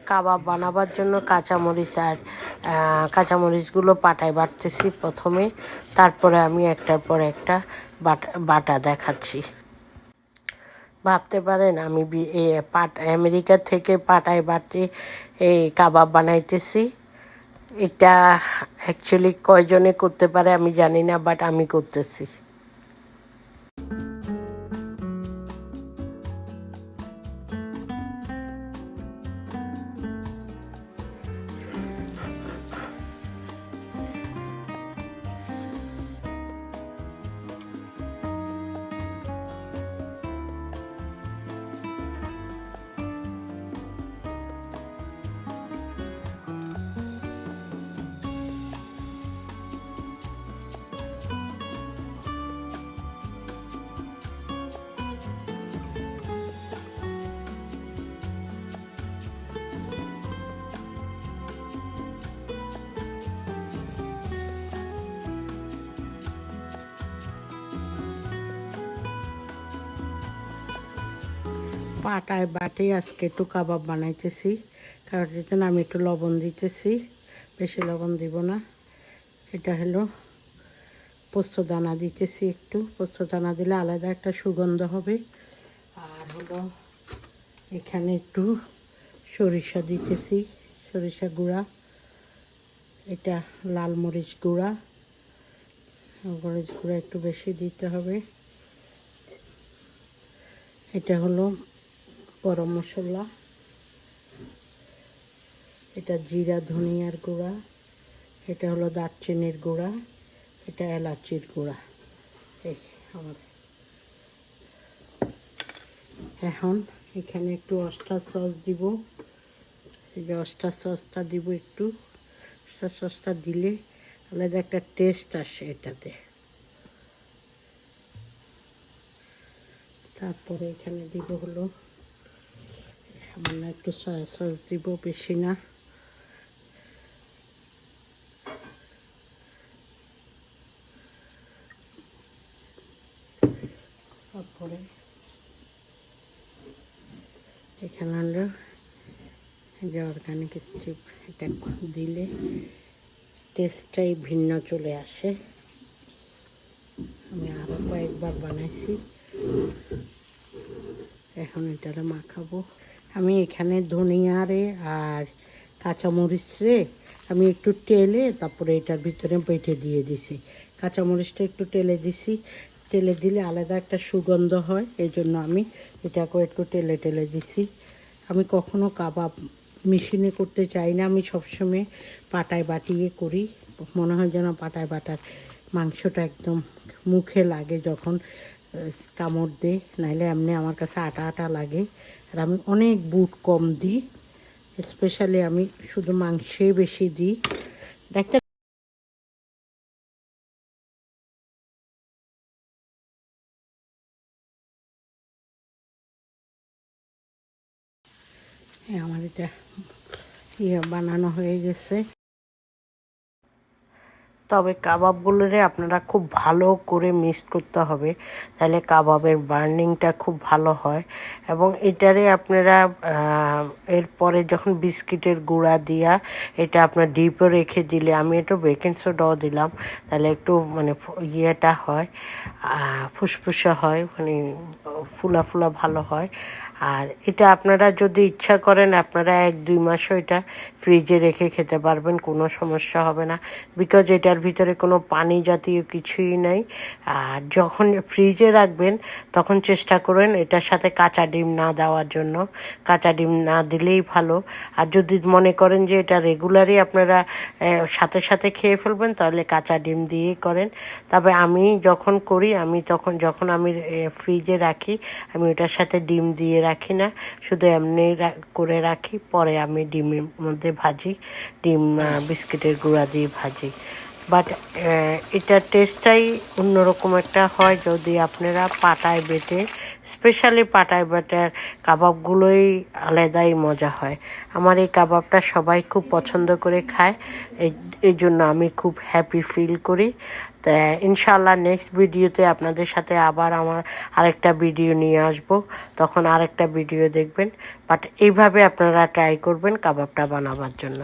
কাবাব বানাবার জন্য কাঁচামরিচ আর কাঁচামরিচগুলো পাটায় বাটতেছি প্রথমে, তারপরে আমি একটার পর একটা বাটা দেখাচ্ছি। ভাবতে পারেন আমি আমেরিকা থেকে পাটায় বাটে এই কাবাব বানাইতেছি। এটা অ্যাকচুয়ালি কয়জনে করতে পারে আমি জানি না, বাট আমি করতেছি। পাটায় বাটে আজকে একটু কাবাব বানাইতেছি, কারণ জন্য আমি একটু লবণ দিতেছি, বেশি লবণ দিব না। এটা হলো পোস্ত দানা দিতেছি, একটু পোস্ত দানা দিলে আলাদা একটা সুগন্ধ হবে। আর হলো এখানে একটু সরিষা দিতেছি, সরিষা গুঁড়া, এটা লাল মরিচ গুঁড়া, মরিচ গুঁড়া একটু বেশি দিতে হবে। এটা হলো গরম মশলা, এটা জিরা ধনিয়ার গুঁড়া, এটা হলো দারচিনির গুঁড়া, এটা এলাচির গুঁড়া। এই আমার এখন এখানে একটু অস্টার সস দিব, এই যে অস্টার সসটা দিব একটু। অস্টার সসটা দিলে আলাদা একটা টেস্ট আসে এটাতে। তারপরে এখানে দিব হলো সামান্য একটু সয়া সস দিব, বেশি না। তারপরে এখানে হলো যে অর্গানিক স্ট্রিপ, এটা দিলে টেস্টটাই ভিন্ন চলে আসে। আমি আরও কয়েকবার বানাইছি, এখন এটা মাখাবো। আমি এখানে ধনিয়ারে আর কাঁচামরিচে আমি একটু টেলে তারপরে এটার ভিতরে বেটে দিয়ে দিছি। কাঁচামরিচটা একটু টেলে দিছি, টেলে দিলে আলাদা একটা সুগন্ধ হয়, এই জন্য আমি এটাকেও একটু টেলে টেলে দিছি। আমি কখনো কাবাব মেশিনে করতে চাই না, আমি সবসময় পাটায় বাটিয়ে করি। মনে হয় যেন পাটায় বাটার মাংসটা একদম মুখে লাগে যখন কামড় দিই, নাইলে এমনি আমার কাছে আটা আটা লাগে। আর আমি অনেক বুট কম দিই, স্পেশালি আমি শুধু মাংসে বেশি দিই। দেখতে আমার এটা বানানো হয়ে গেছে। তবে কাবাবগুলোরে আপনারা খুব ভালো করে মিক্সড করতে হবে, তাহলে কাবাবের বার্নিংটা খুব ভালো হয়। এবং এটারে আপনারা এরপরে যখন বিস্কিটের গুঁড়া দিয়া এটা আপনার ডিপে রেখে দিলে, আমি একটু বেকিং সোডাও দিলাম, তাহলে একটু মানে ইয়েটা হয়, ফুসফুসে হয়, মানে ফুলা ফুলা ভালো হয়। আর এটা আপনারা যদি ইচ্ছা করেন আপনারা 1-2 মাসও এটা ফ্রিজে রেখে খেতে পারবেন, কোনো সমস্যা হবে না, বিকজ এটার ভিতরে কোনো পানি জাতীয় কিছুই নাই। আর যখন ফ্রিজে রাখবেন তখন চেষ্টা করেন এটার সাথে কাঁচা ডিম না দেওয়ার জন্য, কাঁচা ডিম না দিলেই ভালো। আর যদি মনে করেন যে এটা রেগুলারই আপনারা সাথে সাথে খেয়ে ফেলবেন, তাহলে কাঁচা ডিম দিয়েই করেন। তবে আমি যখন করি, আমি যখন আমি ফ্রিজে রাখি, আমি ওটার সাথে ডিম দিয়ে রাখি না, শুধু এমনি করে রাখি, পরে আমি ডিমের মধ্যে ভাজি, ডিম বিস্কিটের গুঁড়া দিয়ে ভাজি। বাট এটার টেস্টটাই অন্যরকম একটা হয় যদি আপনারা পাটায় বেটে স্পেশালি পাটায় বাটার কাবাবগুলোই আলাদাই মজা হয়। আমার এই কাবাবটা সবাই খুব পছন্দ করে খায়, এই জন্য আমি খুব হ্যাপি ফিল করি। তা ইনশাআল্লাহ নেক্সট ভিডিওতে আপনাদের সাথে আবার আমার আরেকটা ভিডিও নিয়ে আসব, তখন আরেকটা ভিডিও দেখবেন। বাট এইভাবে আপনারা ট্রাই করবেন কাবাবটা বানাবার জন্য।